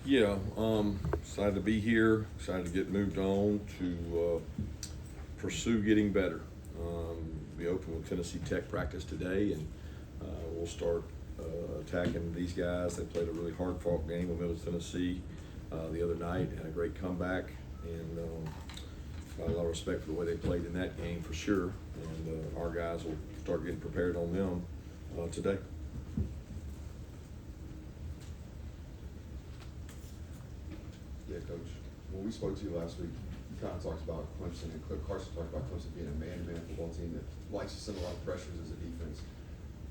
Yeah, excited to be here, excited to get moved on to pursue getting better. We open with Tennessee Tech practice today, and we'll start attacking these guys. They played a really hard-fought game with Middle Tennessee the other night, had a great comeback, and got a lot of respect for the way they played in that game for sure. And our guys will start getting prepared on them today. Yeah, Coach. When we spoke to you last week, you kind of talked about Clemson, and Cliff Carson talked about Clemson being a man-to-man football team that likes to send a lot of pressures as a defense.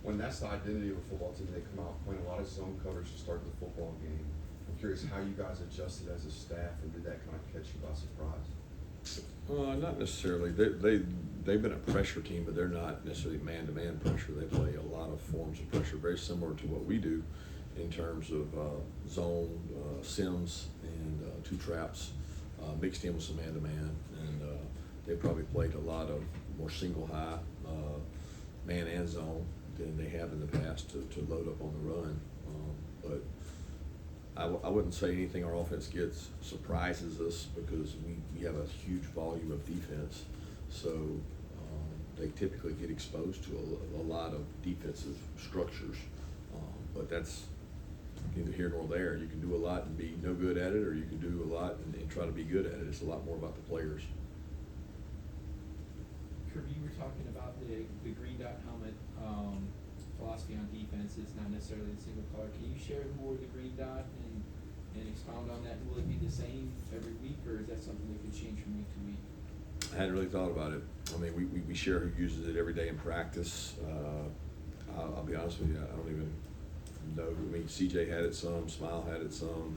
When that's the identity of a football team, they come out playing a lot of zone coverage to start the football game. I'm curious how you guys adjusted as a staff, and did that kind of catch you by surprise? Not necessarily. They've been a pressure team, but they're not necessarily man-to-man pressure. They play a lot of forms of pressure, very similar to what we do in terms of zone, sims, and two traps, mixed in with some man-to-man. And they probably played a lot of more single high, man and zone than they have in the past to load up on the run. But I wouldn't say anything our offense gets surprises us because we have a huge volume of defense. So they typically get exposed to a lot of defensive structures. But that's neither here nor there. You can do a lot and be no good at it, or you can do a lot and try to be good at it. It's a lot more about the players. Kirby, you were talking about the green dot helmet philosophy on defense. It's not necessarily the single color. Can you share more of the green dot and expound on that? Will it be the same every week, or is that something that could change from week to week? I hadn't really thought about it. I mean, we share who uses it every day in practice. I'll be honest with you, I don't even know. I mean, CJ had it some, Smile had it some,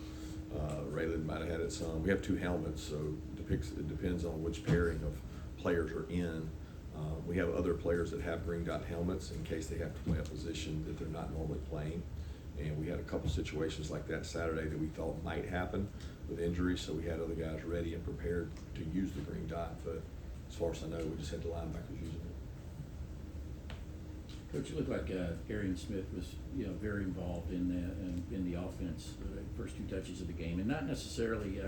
Raylan might have had it some. We have two helmets, so it depends on which pairing of players are in. We have other players that have green dot helmets in case they have to play a position that they're not normally playing. And we had a couple situations like that Saturday that we thought might happen with injuries, so we had other guys ready and prepared to use the green dot. But as far as I know, we just had the linebackers using it. Coach, it looked like Arian Smith was, very involved in the offense, the first two touches of the game, and not necessarily,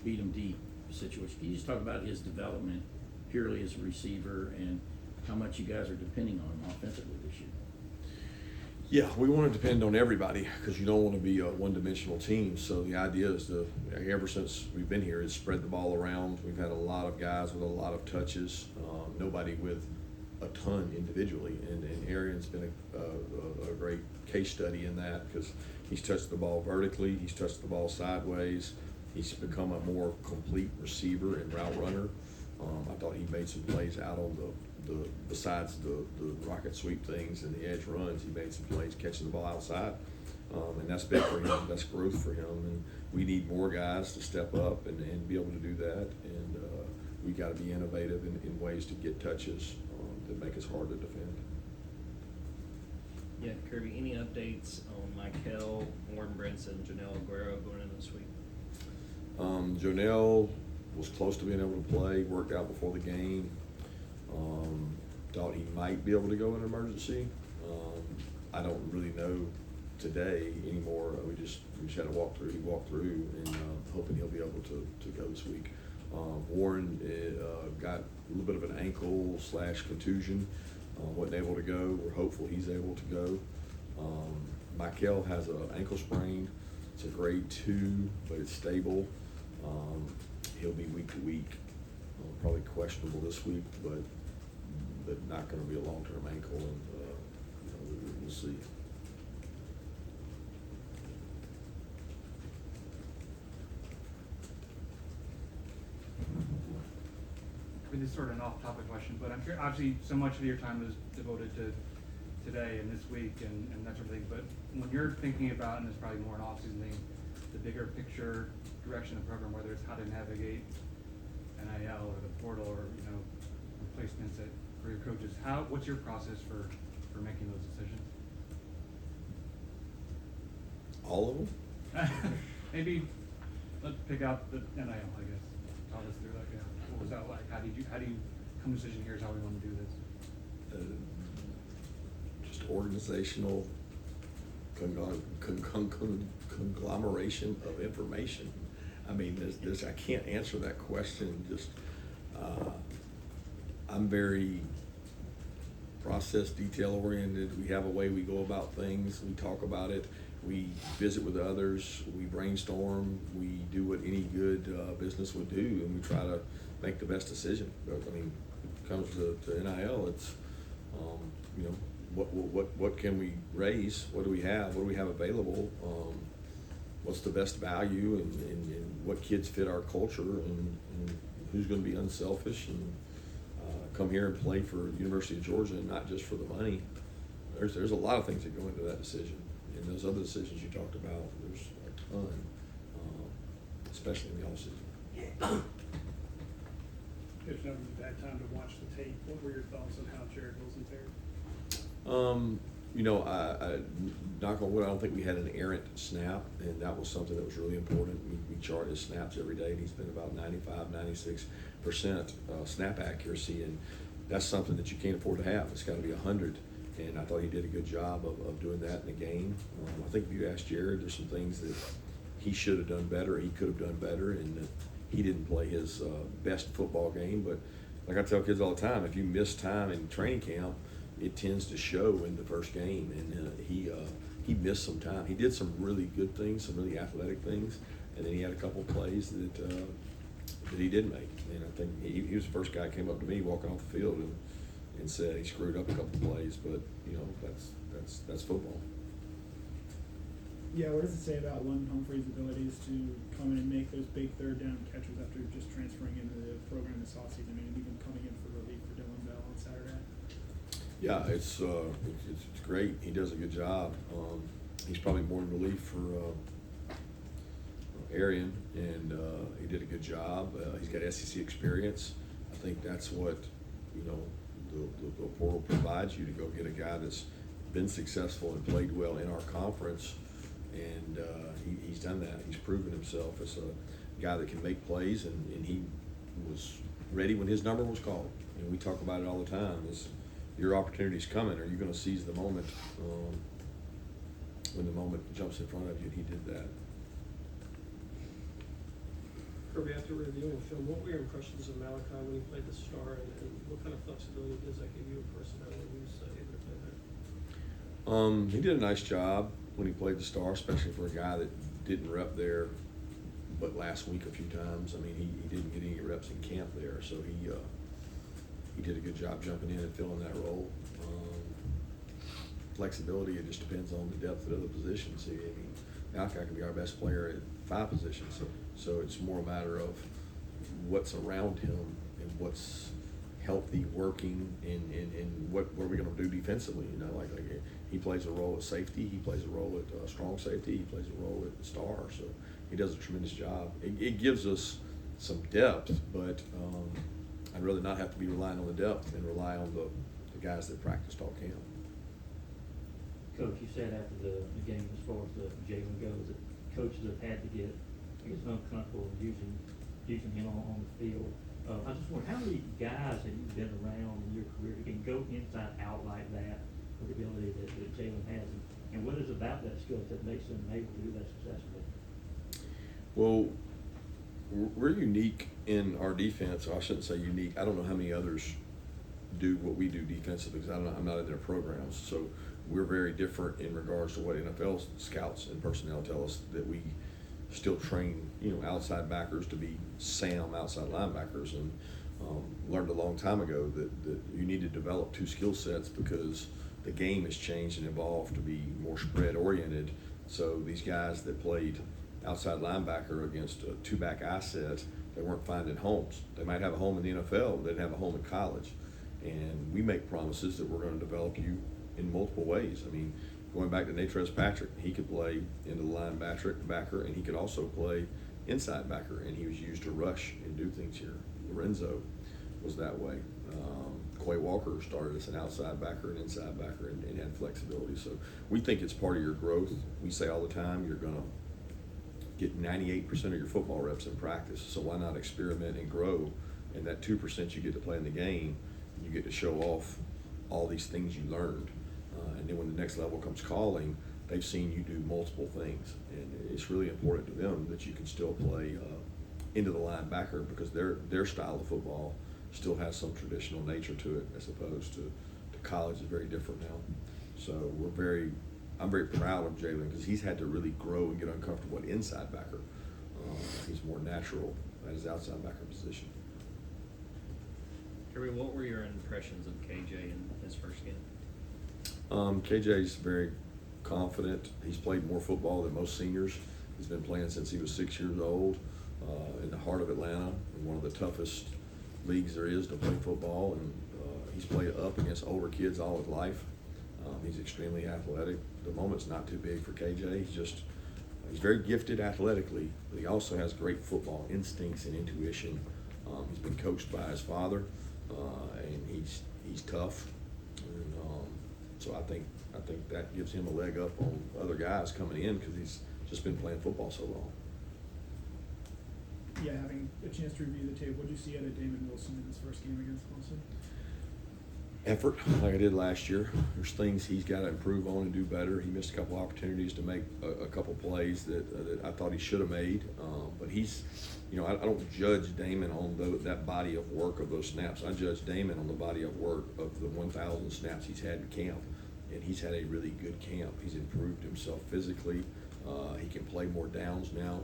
beat him deep situation. Can you just talk about his development purely as a receiver and how much you guys are depending on him offensively this year? Yeah, we want to depend on everybody because you don't want to be a one-dimensional team. So the idea is to, ever since we've been here, is spread the ball around. We've had a lot of guys with a lot of touches, nobody with a ton individually, and Arian's been a great case study in that because he's touched the ball vertically, he's touched the ball sideways, he's become a more complete receiver and route runner. I thought he made some plays out on besides the rocket sweep things and the edge runs, he made some plays catching the ball outside, and that's big for him. That's growth for him, and we need more guys to step up and be able to do that. And we got to be innovative in ways to get touches that make us hard to defend. Yeah, Kirby, any updates on Michael, Warren Brinson, Janelle Aguero going into this week? Jonelle was close to being able to play, worked out before the game. Thought he might be able to go in emergency. I don't really know today anymore. We just had a walkthrough. He walked through, and hoping he'll be able to go this week. Warren got a little bit of an ankle / contusion. Wasn't able to go. We're hopeful he's able to go. Michael has an ankle sprain. It's a grade 2, but it's stable. He'll be week to week. Probably questionable this week, but not going to be a long-term ankle, and we'll see. This is sort of an off-topic question, but I'm sure obviously so much of your time is devoted to today and this week and that sort of thing. But when you're thinking about, and it's probably more an off-season thing, the bigger picture direction of the program, whether it's how to navigate NIL or the portal or replacements for your coaches, what's your process for making those decisions? All of them? Maybe let's pick out the NIL, I guess. Talk us through that. Yeah. What was that like? How do you come to the decision? Here's how we want to do this. Just organizational conglomeration of information. I mean, I can't answer that question. Just, I'm very process detail oriented. We have a way we go about things. We talk about it. We visit with others. We brainstorm. We do what any good business would do, and we try to make the best decision. But, I mean, when it comes to NIL, it's you know, what can we raise? What do we have? What do we have available? What's the best value, and what kids fit our culture, and who's going to be unselfish and come here and play for University of Georgia, and not just for the money. There's a lot of things that go into that decision, and those other decisions you talked about, there's a ton, especially in the offseason. If never had time to watch the tape, what were your thoughts on how Jared wasn't there? You know, I knock on wood, I don't think we had an errant snap, and that was something that was really important. We chart his snaps every day, and he's been about 95-96% snap accuracy, and that's something that you can't afford to have. It's got to be 100, and I thought he did a good job of doing that in the game. I think if you ask Jared, there's some things that he should have done better, he could have done better, and he didn't play his best football game. But like I tell kids all the time, if you miss time in training camp, it tends to show in the first game, and he missed some time. He did some really good things, some really athletic things, and then he had a couple plays that he didn't make. And I think he was the first guy who came up to me walking off the field and said he screwed up a couple plays, but you know, that's football. Yeah, what does it say about London Humphrey's abilities to come in and make those big third down catches after just transferring into the program this offseason? I mean, even coming in for relief for Dylan Bell on Saturday. Yeah, it's great. He does a good job. He's probably more in relief for Arian, and he did a good job. He's got SEC experience. I think that's what, you know, the portal provides you, to go get a guy that's been successful and played well in our conference, and he's done that. He's proven himself as a guy that can make plays, and he was ready when his number was called. And we talk about it all the time. Is your opportunity's coming. Are you going to seize the moment when the moment jumps in front of you? And he did that. Kirby, after reviewing the film, what were your impressions of Malachi when he played the star, and what kind of flexibility does that give you in personnel when he was able to play there? He did a nice job when he played the star, especially for a guy that didn't rep there but last week a few times. I mean, he didn't get any reps in camp there, so he did a good job jumping in and filling that role. Flexibility, it just depends on the depth of the positions. I mean, Malachi can be our best player at 5 positions, so it's more a matter of what's around him and what's healthy, working, and what are we going to do defensively. You know, like he plays a role at safety, he plays a role at strong safety, he plays a role at star, so he does a tremendous job. It gives us some depth, but I'd rather not have to be relying on the depth and rely on the guys that practiced all camp. Coach, you said after the game, as far as the Jalen goes, that coaches have had to get, I guess, uncomfortable using him on the field. I just wonder, how many guys have you been around in your career that can go inside out like that with the ability that Jalen has? And what is about that skill that makes them able to do that successfully? Well, we're unique in our defense. I shouldn't say unique. I don't know how many others do what we do defensively, because I'm not in their programs. So we're very different in regards to what NFL scouts and personnel tell us, that we still train, you know, outside backers to be Sam outside linebackers, and learned a long time ago that you need to develop 2 skill sets, because the game has changed and evolved to be more spread oriented. So these guys that played outside linebacker against a 2-back eye set, they weren't finding homes. They might have a home in the NFL, but they didn't have a home in college. And we make promises that we're going to develop you in multiple ways. I mean, going back to Natrez Patrick, he could play into the linebacker, and he could also play inside backer, and he was used to rush and do things here. Lorenzo was that way. Quay Walker started as an outside backer and inside backer, and had flexibility. So we think it's part of your growth. We say all the time, you're going to get 98% of your football reps in practice, so why not experiment and grow? And that 2% you get to play in the game, you get to show off all these things you learned. And then when the next level comes calling, they've seen you do multiple things, and it's really important to them that you can still play into the linebacker, because their style of football still has some traditional nature to it, as opposed to college is very different now. So I'm very proud of Jalen, because he's had to really grow and get uncomfortable at inside backer. He's more natural at his outside backer position. Kirby, what were your impressions of KJ in his first game? KJ's very confident. He's played more football than most seniors. He's been playing since he was 6 years old in the heart of Atlanta, in one of the toughest leagues there is to play football. And he's played up against older kids all his life. He's extremely athletic. The moment's not too big for KJ. He's very gifted athletically, but he also has great football instincts and intuition. He's been coached by his father, and he's tough. And so I think that gives him a leg up on other guys coming in, because he's just been playing football so long. Yeah, having a chance to review the tape, what did you see out of Damon Wilson in his first game against Clemson? Effort, like I did last year. There's things he's got to improve on and do better. He missed a couple opportunities to make a couple plays that I thought he should have made. But he's, I don't judge Damon on that body of work of those snaps. I judge Damon on the body of work of the 1,000 snaps he's had in camp. And he's had a really good camp. He's improved himself physically. He can play more downs now.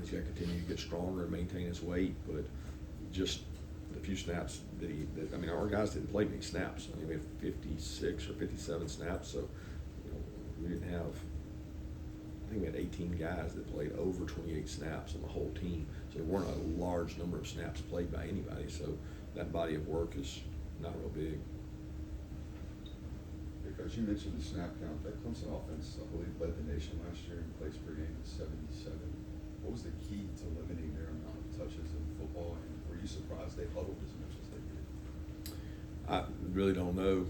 He's got to continue to get stronger and maintain his weight. But just the few snaps our guys didn't play many snaps. We had 56 or 57 snaps, so we didn't have. I think we had 18 guys that played over 28 snaps on the whole team. So there weren't a large number of snaps played by anybody. So that body of work is not real big. Because you mentioned the snap count, that Clemson offense, I believe, led the nation last year in plays per game at 77. What was the key to limiting their amount of touches in football, and were you surprised they huddled as much as they did? I really don't know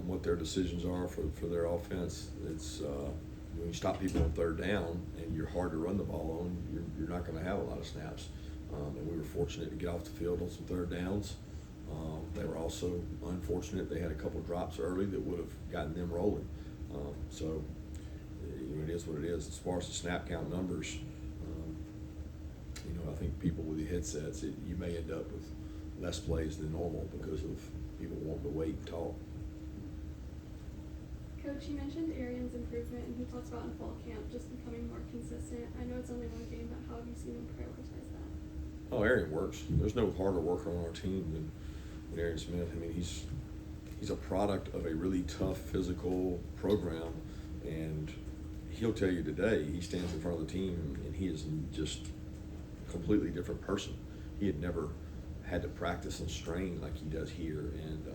what their decisions are for their offense. It's when you stop people on third down and you're hard to run the ball on, you're not going to have a lot of snaps. And we were fortunate to get off the field on some third downs. They were also unfortunate. They had a couple drops early that would have gotten them rolling. So it is what it is. As far as the snap count numbers, I think people with the headsets, you may end up with less plays than normal because of people wanting to wait and talk. Coach, you mentioned Arian's improvement, and he talks about in fall camp just becoming more consistent. I know it's only one game, but how have you seen him prioritize that? Oh, Arian works. There's no harder worker on our team than Arian Smith. He's a product of a really tough physical program, and he'll tell you today he stands in front of the team and he is just a completely different person. He had never had to practice and strain like he does here, and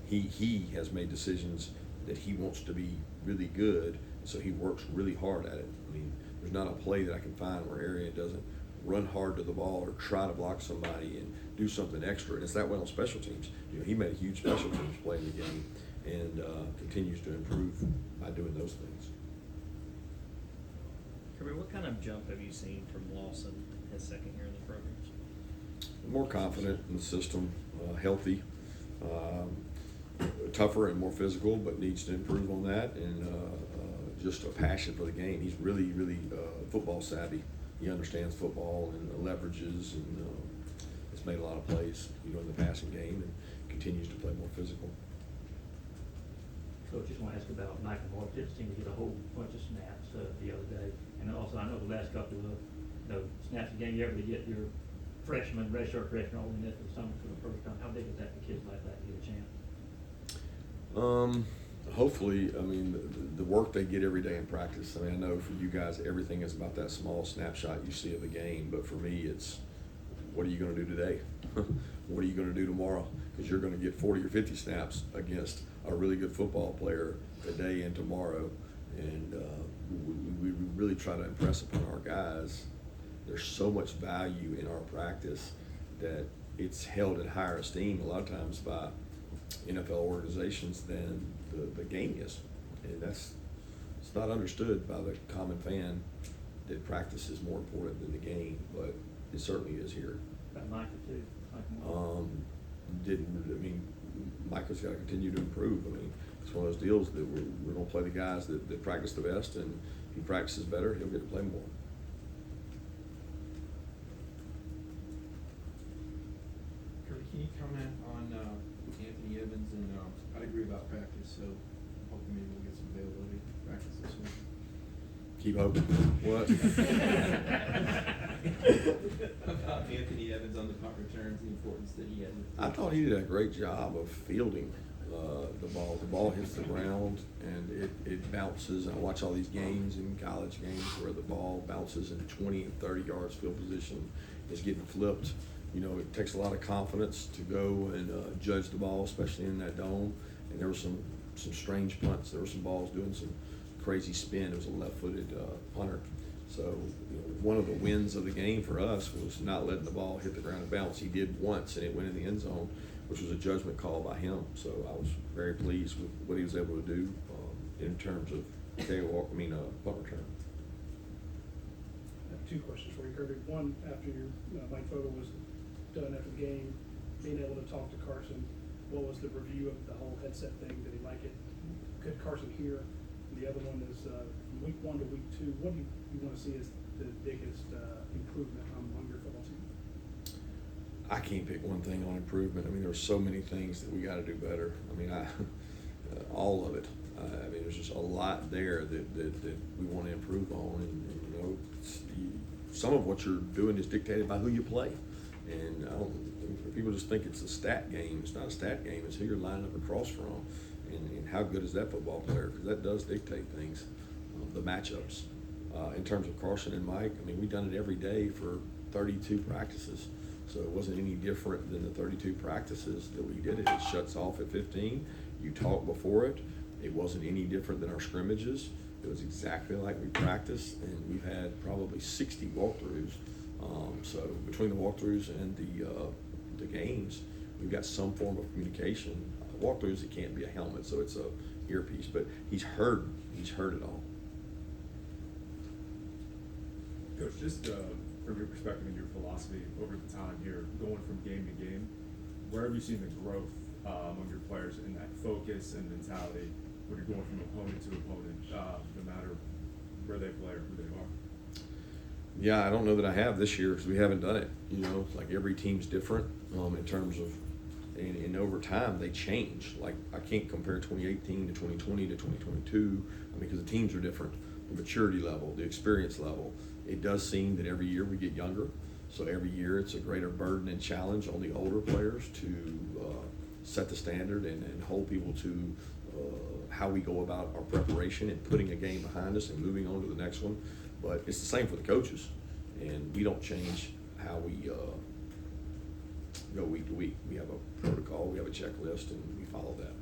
he has made decisions that he wants to be really good, so he works really hard at it. There's not a play that I can find where Arian doesn't run hard to the ball or try to block somebody and do something extra. And it's that way on special teams. He made a huge special teams play in the game, and continues to improve by doing those things. Kirby, what kind of jump have you seen from Lawson in his second year in the program? More confident in the system, healthy, tougher and more physical, but needs to improve on that, and just a passion for the game. He's really, really football savvy. He understands football and leverages, and has made a lot of plays, in the passing game, and continues to play more physical. Coach, just want to ask about Michael Moore. Did seem to get a whole bunch of snaps the other day, and also I know the last couple of snaps a game you ever get your freshman, redshirt freshman, all in there for the summer for the first time. How big is that for kids like that to get a chance? Hopefully, the work they get every day in practice. I know for you guys, everything is about that small snapshot you see of the game. But for me, it's what are you going to do today? What are you going to do tomorrow? Because you're going to get 40 or 50 snaps against a really good football player today and tomorrow. And we really try to impress upon our guys. There's so much value in our practice that it's held in higher esteem a lot of times by NFL organizations than the game is. And it's not understood by the common fan that practice is more important than the game, but it certainly is here. About Micah too. Micah's got to continue to improve. it's one of those deals that we're gonna play the guys that practice the best, and if he practices better, he'll get to play more. Kirby, can you comment on Anthony Evans, and I'd agree about practice, so I'm hoping maybe we'll get some availability to practice this week. Keep hoping. What? About Anthony Evans on the punt returns and the importance that he had. I thought he did a great job of fielding the ball. The ball hits the ground and it bounces. I watch all these games in college games where the ball bounces in 20 and 30 yards field position. It's getting flipped. You know, it takes a lot of confidence to go and judge the ball, especially in that dome. And there were some strange punts. There were some balls doing some crazy spin. It was a left-footed punter. So you know, one of the wins of the game for us was not letting the ball hit the ground and bounce. He did once, and it went in the end zone, which was a judgment call by him. So I was very pleased with what he was able to do in terms of punt return. I have two questions for you, Kirby. One, after Mike Vogel was done after the game, being able to talk to Carson, what was the review of the whole headset thing? Did he like it? Could Carson hear? And the other one is from week 1 to week 2, what do you want to see as the biggest improvement on your football team? I can't pick one thing on improvement. I mean, there's so many things that we got to do better. I mean, all of it. I mean, there's just a lot there that we want to improve on, and you know, some of what you're doing is dictated by who you play. And people just think it's a stat game. It's not a stat game. It's who you're lining up across from, and how good is that football player, because that does dictate things, the matchups. In terms of Carson and Mike, I mean, we've done it every day for 32 practices. So it wasn't any different than the 32 practices that we did it. It shuts off at 15. You talk before it. It wasn't any different than our scrimmages. It was exactly like we practiced, and we've had probably 60 walkthroughs. So between the walkthroughs and the games, we've got some form of communication. Walkthroughs, it can't be a helmet, so it's a earpiece, but he's heard it all. Coach, just from your perspective and your philosophy over the time here, going from game to game, where have you seen the growth among your players in that focus and mentality when you're going from opponent to opponent, no matter where they play or who they are? Yeah, I don't know that I have this year because we haven't done it. You know, like every team's different in terms of, and over time they change. Like I can't compare 2018 to 2020 to 2022. I mean, because the teams are different, the maturity level, the experience level. It does seem that every year we get younger. So every year it's a greater burden and challenge on the older players to set the standard and hold people to how we go about our preparation and putting a game behind us and moving on to the next one. But it's the same for the coaches, and we don't change how we go week to week. We have a protocol, we have a checklist, and we follow that.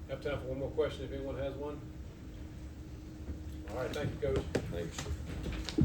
Have time for one more question if anyone has one. All right, thank you, Coach. Thanks.